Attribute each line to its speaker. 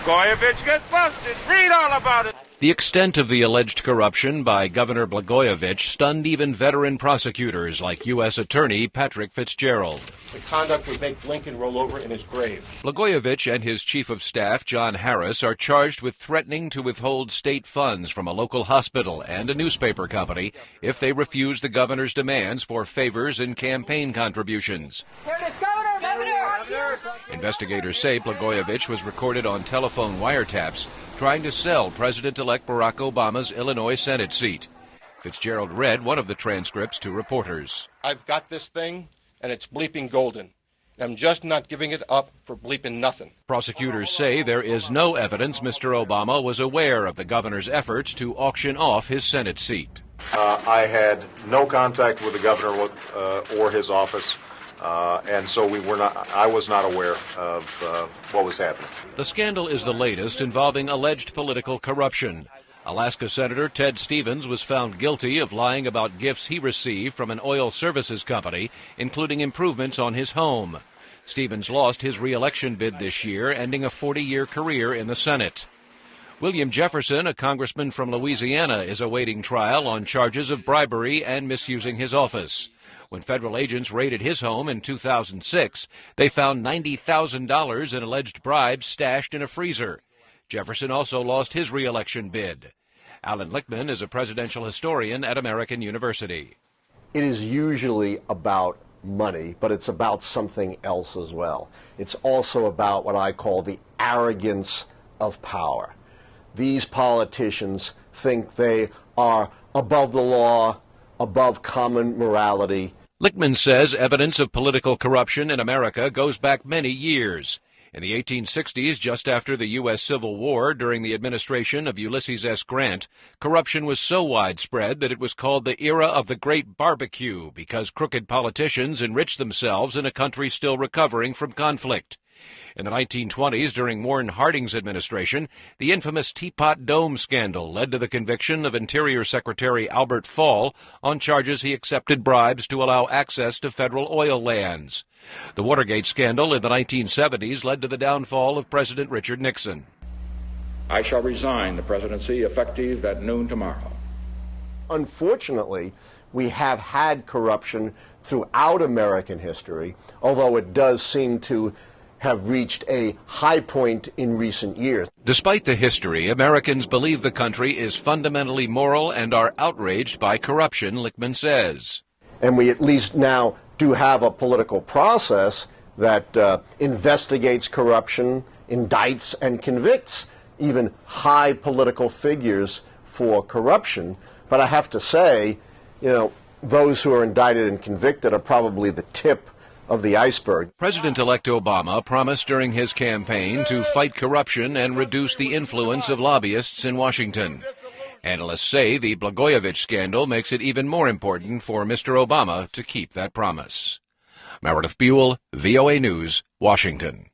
Speaker 1: Blagojevich gets busted. Read all about it.
Speaker 2: The extent of the alleged corruption by Governor Blagojevich stunned even veteran prosecutors like U.S. Attorney Patrick Fitzgerald.
Speaker 3: The conduct would make Lincoln roll over in his grave.
Speaker 2: Blagojevich and his chief of staff, John Harris, are charged with threatening to withhold state funds from a local hospital and a newspaper company if they refuse the governor's demands for favors and campaign contributions. Investigators say Blagojevich was recorded on telephone wiretaps trying to sell President-elect Barack Obama's Illinois Senate seat. Fitzgerald read one of the transcripts to reporters.
Speaker 3: I've got this thing, and it's bleeping golden. I'm just not giving it up for bleeping nothing.
Speaker 2: Prosecutors say there is no evidence Mr. Obama was aware of the governor's efforts to auction off his Senate seat.
Speaker 4: I had no contact with the governor or his office. And so I was not aware of what was happening.
Speaker 2: The scandal is the latest involving alleged political corruption. Alaska Senator Ted Stevens was found guilty of lying about gifts he received from an oil services company, including improvements on his home. Stevens lost his re-election bid this year, ending a 40-year career in the Senate. William Jefferson, a congressman from Louisiana, is awaiting trial on charges of bribery and misusing his office. When federal agents raided his home in 2006, they found $90,000 in alleged bribes stashed in a freezer. Jefferson also lost his re-election bid. Alan Lichtman is a presidential historian at American University.
Speaker 5: It is usually about money, but it's about something else as well. It's also about what I call the arrogance of power. These politicians think they are above the law, above common morality.
Speaker 2: Lichtman says evidence of political corruption in America goes back many years. In the 1860s, just after the U.S. Civil War, during the administration of Ulysses S. Grant, corruption was so widespread that it was called the era of the Great Barbecue because crooked politicians enriched themselves in a country still recovering from conflict. In the 1920s, during Warren Harding's administration, the infamous Teapot Dome scandal led to the conviction of Interior Secretary Albert Fall on charges he accepted bribes to allow access to federal oil lands. The Watergate scandal in the 1970s led to the downfall of President Richard Nixon.
Speaker 6: I shall resign the presidency effective at noon tomorrow.
Speaker 5: Unfortunately, we have had corruption throughout American history, although it does seem to have reached a high point in recent years.
Speaker 2: Despite the history, Americans believe the country is fundamentally moral and are outraged by corruption, Lichtman says.
Speaker 5: And we at least now do have a political process that investigates corruption, indicts and convicts even high political figures for corruption. But I have to say, those who are indicted and convicted are probably the tip of the iceberg.
Speaker 2: President-elect Obama promised during his campaign to fight corruption and reduce the influence of lobbyists in Washington. Analysts say the Blagojevich scandal makes it even more important for Mr. Obama to keep that promise. Meredith Buell, VOA News, Washington.